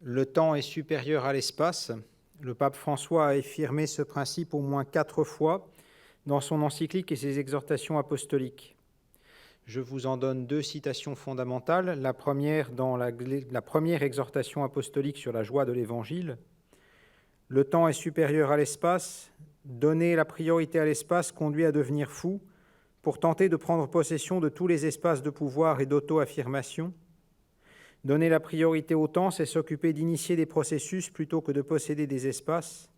Le temps est supérieur à l'espace. Le pape François a affirmé ce principe au moins 4 fois dans son encyclique et ses exhortations apostoliques. Je vous en donne 2 citations fondamentales. La première dans la première exhortation apostolique sur la joie de l'Évangile. Le temps est supérieur à l'espace. Donner la priorité à l'espace conduit à devenir fou pour tenter de prendre possession de tous les espaces de pouvoir et d'auto-affirmation. Donner la priorité au temps, c'est s'occuper d'initier des processus plutôt que de posséder des espaces.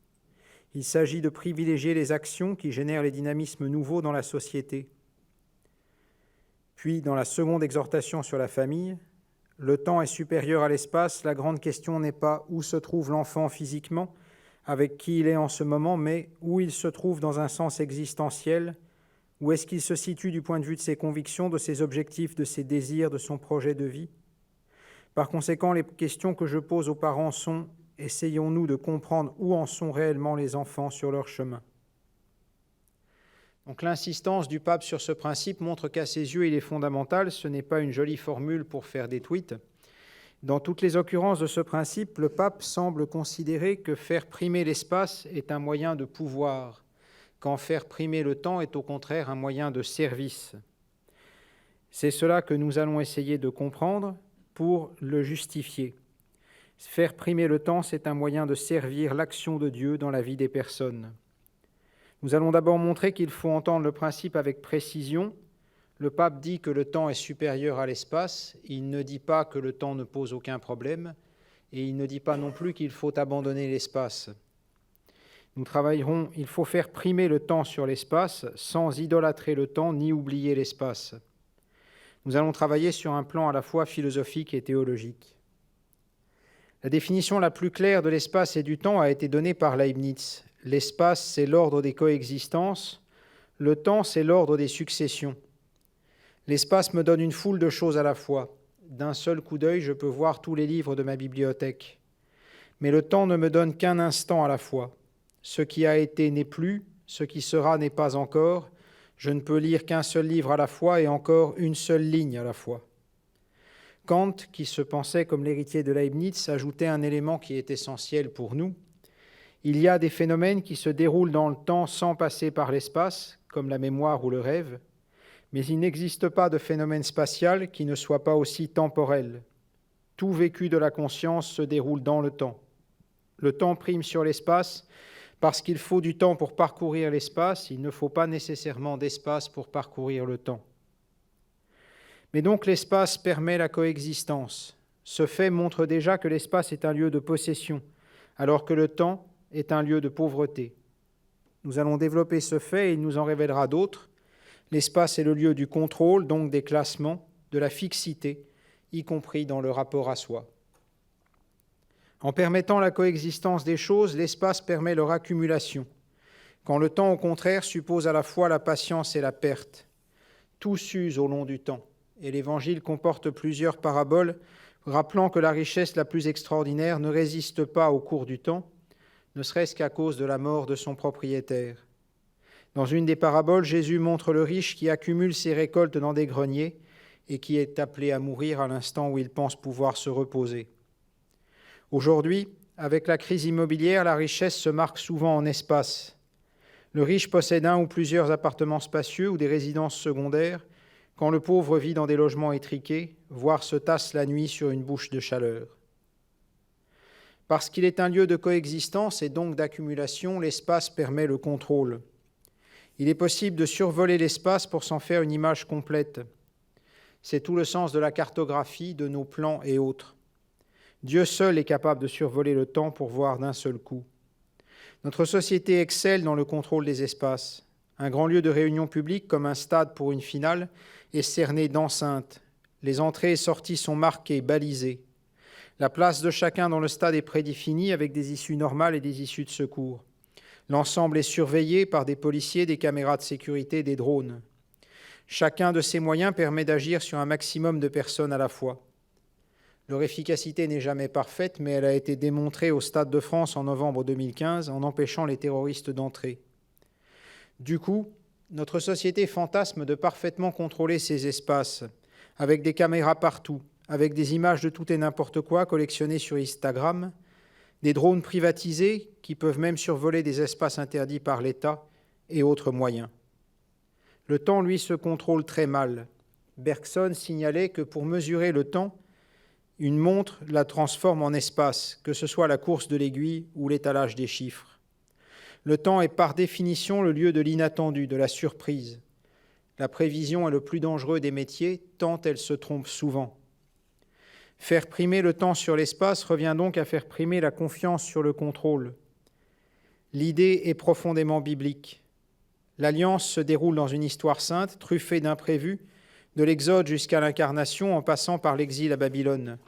Il s'agit de privilégier les actions qui génèrent les dynamismes nouveaux dans la société. Puis, dans la seconde exhortation sur la famille, le temps est supérieur à l'espace. La grande question n'est pas où se trouve l'enfant physiquement, avec qui il est en ce moment, mais où il se trouve dans un sens existentiel, où est-ce qu'il se situe du point de vue de ses convictions, de ses objectifs, de ses désirs, de son projet de vie. Par conséquent, les questions que je pose aux parents sont « Essayons-nous de comprendre où en sont réellement les enfants sur leur chemin ?» Donc l'insistance du pape sur ce principe montre qu'à ses yeux, il est fondamental. Ce n'est pas une jolie formule pour faire des tweets. Dans toutes les occurrences de ce principe, le pape semble considérer que faire primer l'espace est un moyen de pouvoir, quand faire primer le temps est au contraire un moyen de service. C'est cela que nous allons essayer de comprendre pour le justifier. Faire primer le temps, c'est un moyen de servir l'action de Dieu dans la vie des personnes. Nous allons d'abord montrer qu'il faut entendre le principe avec précision. Le pape dit que le temps est supérieur à l'espace. Il ne dit pas que le temps ne pose aucun problème et il ne dit pas non plus qu'il faut abandonner l'espace. Nous travaillerons, il faut faire primer le temps sur l'espace sans idolâtrer le temps ni oublier l'espace. Nous allons travailler sur un plan à la fois philosophique et théologique. La définition la plus claire de l'espace et du temps a été donnée par Leibniz. L'espace, c'est l'ordre des coexistences. Le temps, c'est l'ordre des successions. L'espace me donne une foule de choses à la fois. D'un seul coup d'œil, je peux voir tous les livres de ma bibliothèque. Mais le temps ne me donne qu'un instant à la fois. Ce qui a été n'est plus, ce qui sera n'est pas encore. Je ne peux lire qu'un seul livre à la fois et encore une seule ligne à la fois. Kant, qui se pensait comme l'héritier de Leibniz, ajoutait un élément qui est essentiel pour nous. Il y a des phénomènes qui se déroulent dans le temps sans passer par l'espace, comme la mémoire ou le rêve, mais il n'existe pas de phénomène spatial qui ne soit pas aussi temporel. Tout vécu de la conscience se déroule dans le temps. Le temps prime sur l'espace parce qu'il faut du temps pour parcourir l'espace, il ne faut pas nécessairement d'espace pour parcourir le temps. Mais donc l'espace permet la coexistence. Ce fait montre déjà que l'espace est un lieu de possession, alors que le temps est un lieu de pauvreté. Nous allons développer ce fait et il nous en révélera d'autres. L'espace est le lieu du contrôle, donc des classements, de la fixité, y compris dans le rapport à soi. En permettant la coexistence des choses, l'espace permet leur accumulation, quand le temps, au contraire, suppose à la fois la patience et la perte. Tout s'use au long du temps, et l'Évangile comporte plusieurs paraboles rappelant que la richesse la plus extraordinaire ne résiste pas au cours du temps, ne serait-ce qu'à cause de la mort de son propriétaire. Dans une des paraboles, Jésus montre le riche qui accumule ses récoltes dans des greniers et qui est appelé à mourir à l'instant où il pense pouvoir se reposer. Aujourd'hui, avec la crise immobilière, la richesse se marque souvent en espace. Le riche possède un ou plusieurs appartements spacieux ou des résidences secondaires, quand le pauvre vit dans des logements étriqués, voire se tasse la nuit sur une bouche de chaleur. Parce qu'il est un lieu de coexistence et donc d'accumulation, l'espace permet le contrôle. Il est possible de survoler l'espace pour s'en faire une image complète. C'est tout le sens de la cartographie, de nos plans et autres. Dieu seul est capable de survoler le temps pour voir d'un seul coup. Notre société excelle dans le contrôle des espaces. Un grand lieu de réunion publique, comme un stade pour une finale, est cerné d'enceintes. Les entrées et sorties sont marquées, balisées. La place de chacun dans le stade est prédéfinie avec des issues normales et des issues de secours. L'ensemble est surveillé par des policiers, des caméras de sécurité, des drones. Chacun de ces moyens permet d'agir sur un maximum de personnes à la fois. Leur efficacité n'est jamais parfaite, mais elle a été démontrée au Stade de France en novembre 2015 en empêchant les terroristes d'entrer. Du coup, notre société fantasme de parfaitement contrôler ces espaces, avec des caméras partout, avec des images de tout et n'importe quoi collectionnées sur Instagram, des drones privatisés qui peuvent même survoler des espaces interdits par l'État et autres moyens. Le temps, lui, se contrôle très mal. Bergson signalait que pour mesurer le temps, une montre la transforme en espace, que ce soit la course de l'aiguille ou l'étalage des chiffres. Le temps est par définition le lieu de l'inattendu, de la surprise. La prévision est le plus dangereux des métiers, tant elle se trompe souvent. Faire primer le temps sur l'espace revient donc à faire primer la confiance sur le contrôle. L'idée est profondément biblique. L'Alliance se déroule dans une histoire sainte, truffée d'imprévus, de l'Exode jusqu'à l'Incarnation en passant par l'exil à Babylone.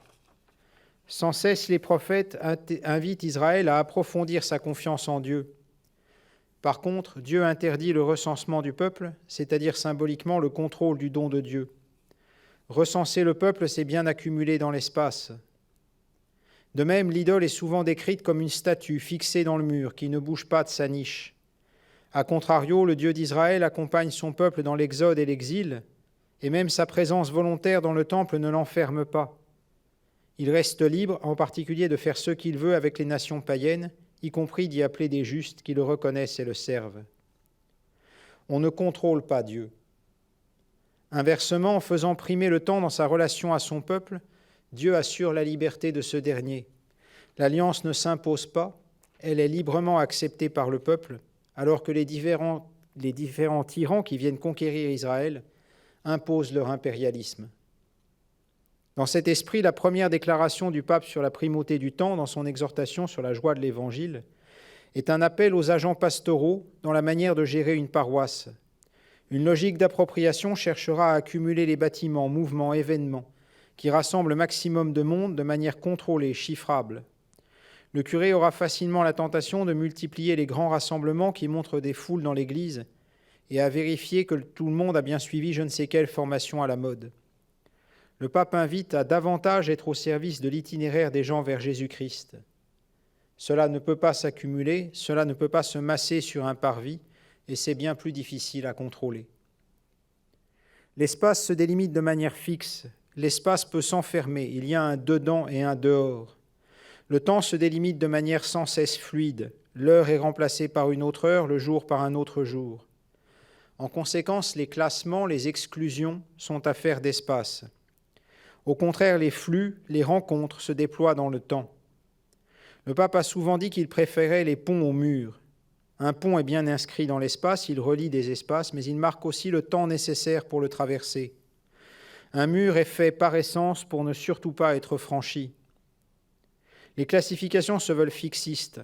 Sans cesse, les prophètes invitent Israël à approfondir sa confiance en Dieu. Par contre, Dieu interdit le recensement du peuple, c'est-à-dire symboliquement le contrôle du don de Dieu. Recenser le peuple, c'est bien accumuler dans l'espace. De même, l'idole est souvent décrite comme une statue fixée dans le mur qui ne bouge pas de sa niche. A contrario, le Dieu d'Israël accompagne son peuple dans l'exode et l'exil, et même sa présence volontaire dans le temple ne l'enferme pas. Il reste libre, en particulier de faire ce qu'il veut avec les nations païennes, y compris d'y appeler des justes qui le reconnaissent et le servent. On ne contrôle pas Dieu. Inversement, en faisant primer le temps dans sa relation à son peuple, Dieu assure la liberté de ce dernier. L'alliance ne s'impose pas, elle est librement acceptée par le peuple, alors que les différents tyrans qui viennent conquérir Israël imposent leur impérialisme. Dans cet esprit, la première déclaration du pape sur la primauté du temps, dans son exhortation sur la joie de l'Évangile, est un appel aux agents pastoraux dans la manière de gérer une paroisse. Une logique d'appropriation cherchera à accumuler les bâtiments, mouvements, événements, qui rassemblent le maximum de monde de manière contrôlée, chiffrable. Le curé aura facilement la tentation de multiplier les grands rassemblements qui montrent des foules dans l'église et à vérifier que tout le monde a bien suivi je ne sais quelle formation à la mode. Le pape invite à davantage être au service de l'itinéraire des gens vers Jésus-Christ. Cela ne peut pas s'accumuler, cela ne peut pas se masser sur un parvis, et c'est bien plus difficile à contrôler. L'espace se délimite de manière fixe, l'espace peut s'enfermer, il y a un dedans et un dehors. Le temps se délimite de manière sans cesse fluide, l'heure est remplacée par une autre heure, le jour par un autre jour. En conséquence, les classements, les exclusions sont affaires d'espace. Au contraire, les flux, les rencontres se déploient dans le temps. Le pape a souvent dit qu'il préférait les ponts aux murs. Un pont est bien inscrit dans l'espace, il relie des espaces, mais il marque aussi le temps nécessaire pour le traverser. Un mur est fait par essence pour ne surtout pas être franchi. Les classifications se veulent fixistes.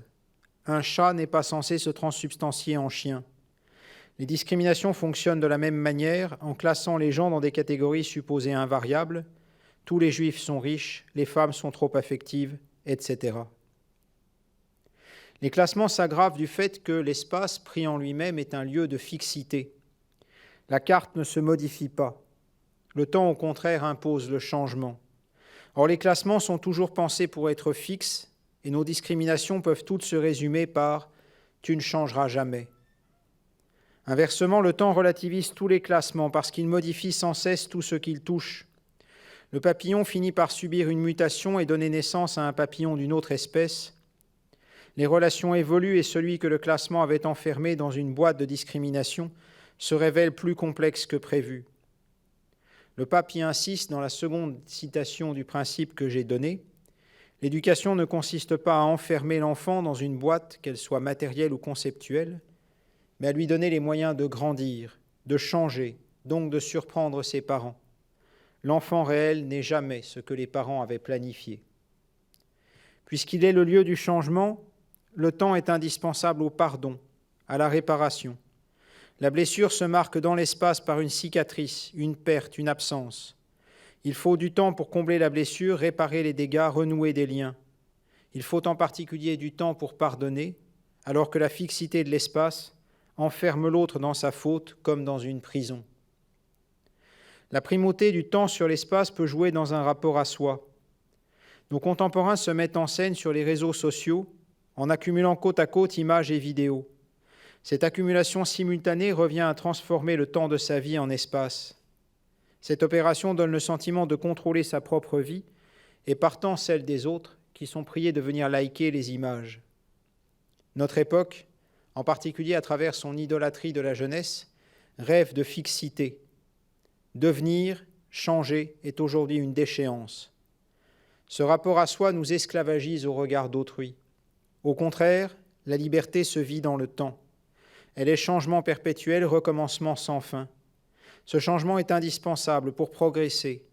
Un chat n'est pas censé se transsubstantier en chien. Les discriminations fonctionnent de la même manière, en classant les gens dans des catégories supposées invariables. Tous les juifs sont riches, les femmes sont trop affectives, etc. Les classements s'aggravent du fait que l'espace, pris en lui-même, est un lieu de fixité. La carte ne se modifie pas. Le temps, au contraire, impose le changement. Or, les classements sont toujours pensés pour être fixes, et nos discriminations peuvent toutes se résumer par « tu ne changeras jamais ». Inversement, le temps relativise tous les classements parce qu'il modifie sans cesse tout ce qu'il touche. Le papillon finit par subir une mutation et donner naissance à un papillon d'une autre espèce. Les relations évoluent et celui que le classement avait enfermé dans une boîte de discrimination se révèle plus complexe que prévu. Le pape y insiste dans la seconde citation du principe que j'ai donné. L'éducation ne consiste pas à enfermer l'enfant dans une boîte, qu'elle soit matérielle ou conceptuelle, mais à lui donner les moyens de grandir, de changer, donc de surprendre ses parents. L'enfant réel n'est jamais ce que les parents avaient planifié. Puisqu'il est le lieu du changement, le temps est indispensable au pardon, à la réparation. La blessure se marque dans l'espace par une cicatrice, une perte, une absence. Il faut du temps pour combler la blessure, réparer les dégâts, renouer des liens. Il faut en particulier du temps pour pardonner, alors que la fixité de l'espace enferme l'autre dans sa faute comme dans une prison. La primauté du temps sur l'espace peut jouer dans un rapport à soi. Nos contemporains se mettent en scène sur les réseaux sociaux en accumulant côte à côte images et vidéos. Cette accumulation simultanée revient à transformer le temps de sa vie en espace. Cette opération donne le sentiment de contrôler sa propre vie et partant celle des autres qui sont priés de venir liker les images. Notre époque, en particulier à travers son idolâtrie de la jeunesse, rêve de fixité. Devenir, changer est aujourd'hui une déchéance. Ce rapport à soi nous esclavagise au regard d'autrui. Au contraire, la liberté se vit dans le temps. Elle est changement perpétuel, recommencement sans fin. Ce changement est indispensable pour progresser,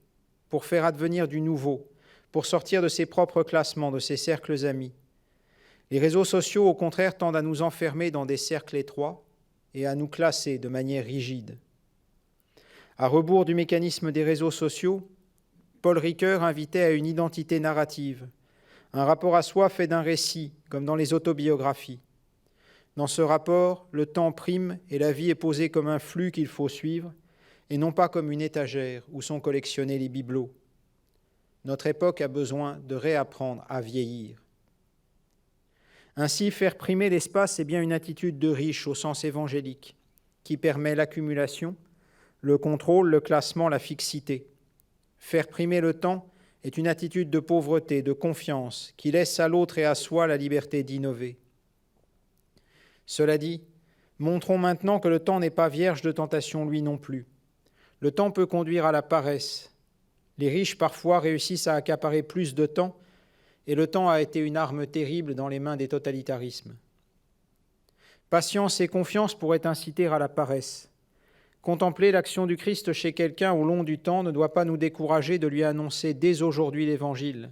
pour faire advenir du nouveau, pour sortir de ses propres classements, de ses cercles amis. Les réseaux sociaux, au contraire, tendent à nous enfermer dans des cercles étroits et à nous classer de manière rigide. À rebours du mécanisme des réseaux sociaux, Paul Ricoeur invitait à une identité narrative, un rapport à soi fait d'un récit, comme dans les autobiographies. Dans ce rapport, le temps prime et la vie est posée comme un flux qu'il faut suivre, et non pas comme une étagère où sont collectionnés les bibelots. Notre époque a besoin de réapprendre à vieillir. Ainsi, faire primer l'espace est bien une attitude de riche au sens évangélique, qui permet l'accumulation, le contrôle, le classement, la fixité. Faire primer le temps est une attitude de pauvreté, de confiance, qui laisse à l'autre et à soi la liberté d'innover. Cela dit, montrons maintenant que le temps n'est pas vierge de tentation lui non plus. Le temps peut conduire à la paresse. Les riches parfois réussissent à accaparer plus de temps, et le temps a été une arme terrible dans les mains des totalitarismes. Patience et confiance pourraient inciter à la paresse. Contempler l'action du Christ chez quelqu'un au long du temps ne doit pas nous décourager de lui annoncer dès aujourd'hui l'Évangile.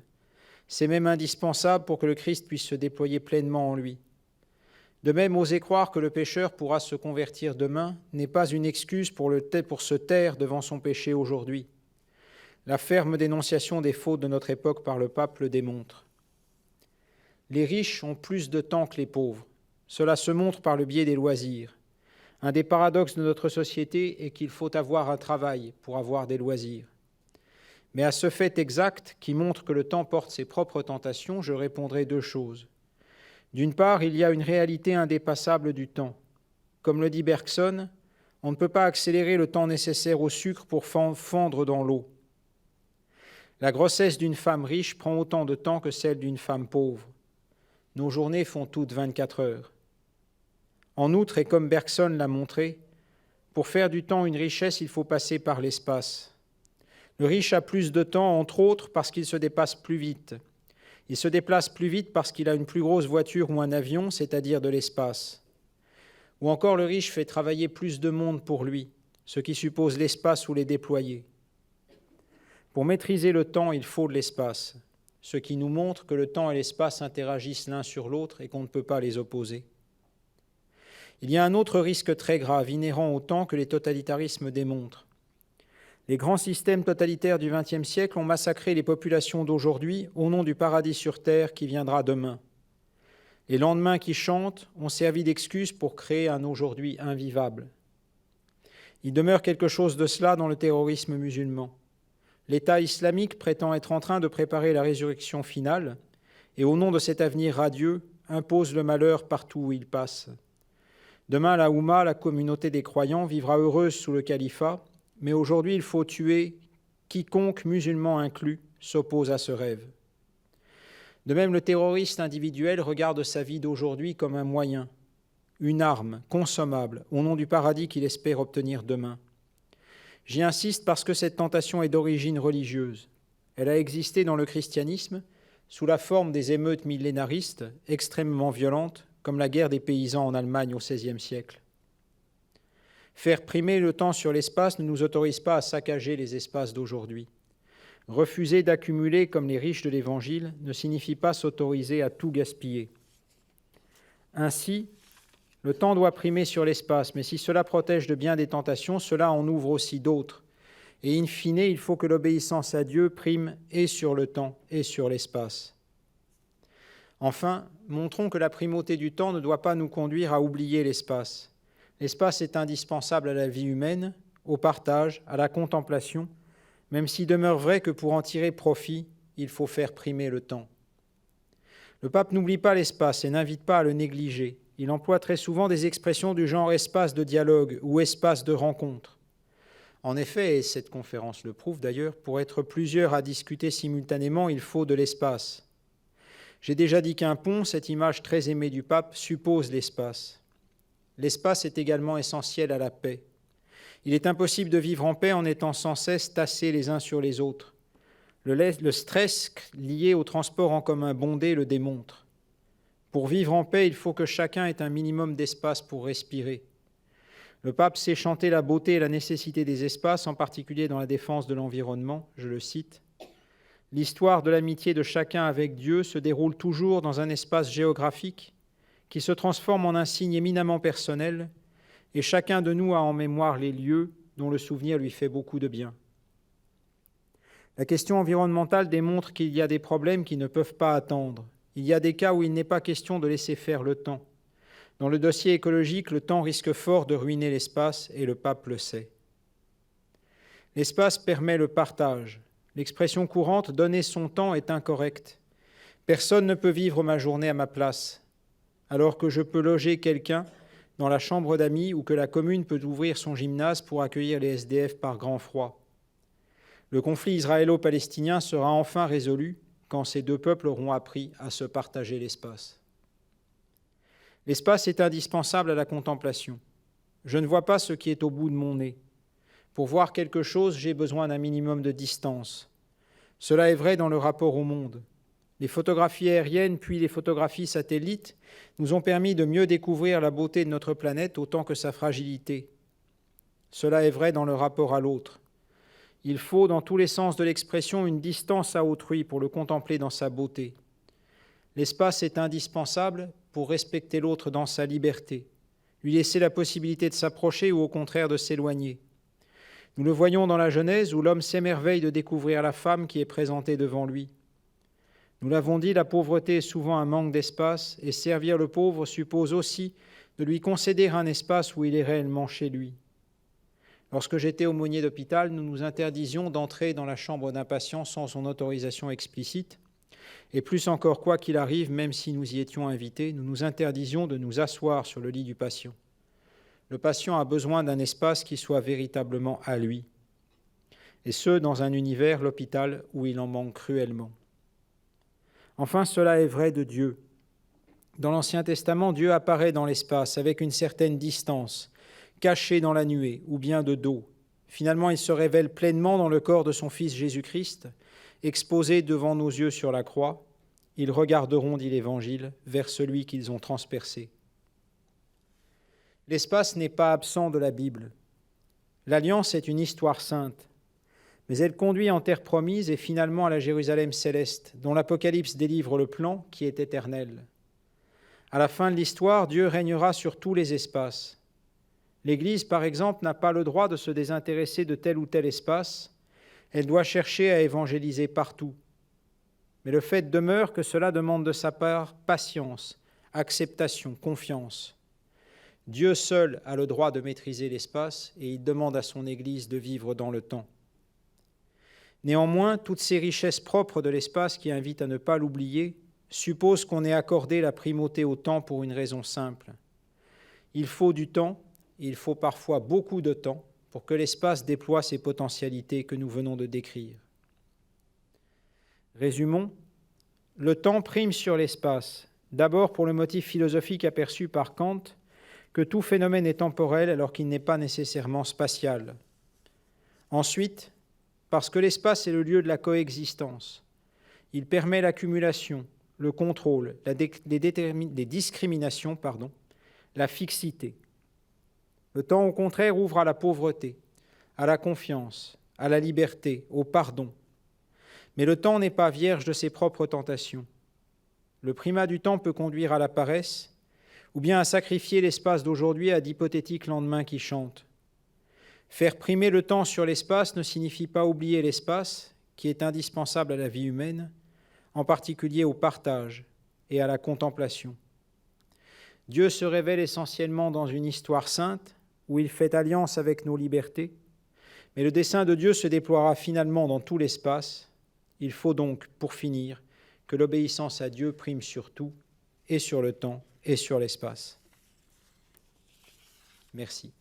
C'est même indispensable pour que le Christ puisse se déployer pleinement en lui. De même, oser croire que le pécheur pourra se convertir demain n'est pas une excuse pour se taire devant son péché aujourd'hui. La ferme dénonciation des fautes de notre époque par le pape le démontre. Les riches ont plus de temps que les pauvres. Cela se montre par le biais des loisirs. Un des paradoxes de notre société est qu'il faut avoir un travail pour avoir des loisirs. Mais à ce fait exact, qui montre que le temps porte ses propres tentations, je répondrai deux choses. D'une part, il y a une réalité indépassable du temps. Comme le dit Bergson, on ne peut pas accélérer le temps nécessaire au sucre pour fondre dans l'eau. La grossesse d'une femme riche prend autant de temps que celle d'une femme pauvre. Nos journées font toutes 24 heures. En outre, et comme Bergson l'a montré, pour faire du temps une richesse, il faut passer par l'espace. Le riche a plus de temps, entre autres, parce qu'il se dépasse plus vite. Il se déplace plus vite parce qu'il a une plus grosse voiture ou un avion, c'est-à-dire de l'espace. Ou encore le riche fait travailler plus de monde pour lui, ce qui suppose l'espace où les déployer. Pour maîtriser le temps, il faut de l'espace, ce qui nous montre que le temps et l'espace interagissent l'un sur l'autre et qu'on ne peut pas les opposer. Il y a un autre risque très grave, inhérent au temps, que les totalitarismes démontrent. Les grands systèmes totalitaires du XXe siècle ont massacré les populations d'aujourd'hui au nom du paradis sur terre qui viendra demain. Les lendemains qui chantent ont servi d'excuse pour créer un aujourd'hui invivable. Il demeure quelque chose de cela dans le terrorisme musulman. L'État islamique prétend être en train de préparer la résurrection finale et au nom de cet avenir radieux impose le malheur partout où il passe. Demain, la Oumma, la communauté des croyants, vivra heureuse sous le califat, mais aujourd'hui, il faut tuer quiconque, musulman inclus, s'oppose à ce rêve. De même, le terroriste individuel regarde sa vie d'aujourd'hui comme un moyen, une arme consommable au nom du paradis qu'il espère obtenir demain. J'y insiste parce que cette tentation est d'origine religieuse. Elle a existé dans le christianisme sous la forme des émeutes millénaristes extrêmement violentes, comme la guerre des paysans en Allemagne au XVIe siècle. Faire primer le temps sur l'espace ne nous autorise pas à saccager les espaces d'aujourd'hui. Refuser d'accumuler comme les riches de l'Évangile ne signifie pas s'autoriser à tout gaspiller. Ainsi, le temps doit primer sur l'espace, mais si cela protège de bien des tentations, cela en ouvre aussi d'autres. Et in fine, il faut que l'obéissance à Dieu prime et sur le temps et sur l'espace. Enfin, montrons que la primauté du temps ne doit pas nous conduire à oublier l'espace. L'espace est indispensable à la vie humaine, au partage, à la contemplation, même s'il demeure vrai que pour en tirer profit, il faut faire primer le temps. Le pape n'oublie pas l'espace et n'invite pas à le négliger. Il emploie très souvent des expressions du genre espace de dialogue ou espace de rencontre. En effet, et cette conférence le prouve d'ailleurs, pour être plusieurs à discuter simultanément, il faut de l'espace. J'ai déjà dit qu'un pont, cette image très aimée du pape, suppose l'espace. L'espace est également essentiel à la paix. Il est impossible de vivre en paix en étant sans cesse tassés les uns sur les autres. Le stress lié au transport en commun bondé le démontre. Pour vivre en paix, il faut que chacun ait un minimum d'espace pour respirer. Le pape sait chanter la beauté et la nécessité des espaces, en particulier dans la défense de l'environnement. Je le cite. « L'histoire de l'amitié de chacun avec Dieu se déroule toujours dans un espace géographique qui se transforme en un signe éminemment personnel, et chacun de nous a en mémoire les lieux dont le souvenir lui fait beaucoup de bien. » La question environnementale démontre qu'il y a des problèmes qui ne peuvent pas attendre. Il y a des cas où il n'est pas question de laisser faire le temps. Dans le dossier écologique, le temps risque fort de ruiner l'espace, et le pape le sait. L'espace permet le partage. L'expression courante « donner son temps » est incorrecte. Personne ne peut vivre ma journée à ma place, alors que je peux loger quelqu'un dans la chambre d'amis ou que la commune peut ouvrir son gymnase pour accueillir les SDF par grand froid. Le conflit israélo-palestinien sera enfin résolu quand ces deux peuples auront appris à se partager l'espace. L'espace est indispensable à la contemplation. Je ne vois pas ce qui est au bout de mon nez. Pour voir quelque chose, j'ai besoin d'un minimum de distance. Cela est vrai dans le rapport au monde. Les photographies aériennes puis les photographies satellites nous ont permis de mieux découvrir la beauté de notre planète autant que sa fragilité. Cela est vrai dans le rapport à l'autre. Il faut, dans tous les sens de l'expression, une distance à autrui pour le contempler dans sa beauté. L'espace est indispensable pour respecter l'autre dans sa liberté, lui laisser la possibilité de s'approcher ou au contraire de s'éloigner. Nous le voyons dans la Genèse où l'homme s'émerveille de découvrir la femme qui est présentée devant lui. Nous l'avons dit, la pauvreté est souvent un manque d'espace et servir le pauvre suppose aussi de lui concéder un espace où il est réellement chez lui. Lorsque j'étais aumônier d'hôpital, nous nous interdisions d'entrer dans la chambre d'un patient sans son autorisation explicite. Et plus encore, quoi qu'il arrive, même si nous y étions invités, nous nous interdisions de nous asseoir sur le lit du patient. Le patient a besoin d'un espace qui soit véritablement à lui. Et ce, dans un univers, l'hôpital, où il en manque cruellement. Enfin, cela est vrai de Dieu. Dans l'Ancien Testament, Dieu apparaît dans l'espace avec une certaine distance, caché dans la nuée ou bien de dos. Finalement, il se révèle pleinement dans le corps de son Fils Jésus-Christ, exposé devant nos yeux sur la croix. Ils regarderont, dit l'Évangile, vers celui qu'ils ont transpercé. L'espace n'est pas absent de la Bible. L'Alliance est une histoire sainte, mais elle conduit en terre promise et finalement à la Jérusalem céleste, dont l'Apocalypse délivre le plan qui est éternel. À la fin de l'histoire, Dieu régnera sur tous les espaces. L'Église, par exemple, n'a pas le droit de se désintéresser de tel ou tel espace. Elle doit chercher à évangéliser partout. Mais le fait demeure que cela demande de sa part patience, acceptation, confiance. Dieu seul a le droit de maîtriser l'espace et il demande à son Église de vivre dans le temps. Néanmoins, toutes ces richesses propres de l'espace qui invitent à ne pas l'oublier supposent qu'on ait accordé la primauté au temps pour une raison simple. Il faut du temps. Il faut parfois beaucoup de temps pour que l'espace déploie ses potentialités que nous venons de décrire. Résumons, le temps prime sur l'espace, d'abord pour le motif philosophique aperçu par Kant, que tout phénomène est temporel alors qu'il n'est pas nécessairement spatial. Ensuite, parce que l'espace est le lieu de la coexistence. Il permet l'accumulation, le contrôle, les discriminations, la fixité. Le temps, au contraire, ouvre à la pauvreté, à la confiance, à la liberté, au pardon. Mais le temps n'est pas vierge de ses propres tentations. Le primat du temps peut conduire à la paresse, ou bien à sacrifier l'espace d'aujourd'hui à d'hypothétiques lendemains qui chantent. Faire primer le temps sur l'espace ne signifie pas oublier l'espace, qui est indispensable à la vie humaine, en particulier au partage et à la contemplation. Dieu se révèle essentiellement dans une histoire sainte, où il fait alliance avec nos libertés, mais le dessein de Dieu se déploiera finalement dans tout l'espace. Il faut donc, pour finir, que l'obéissance à Dieu prime sur tout, et sur le temps, et sur l'espace. Merci.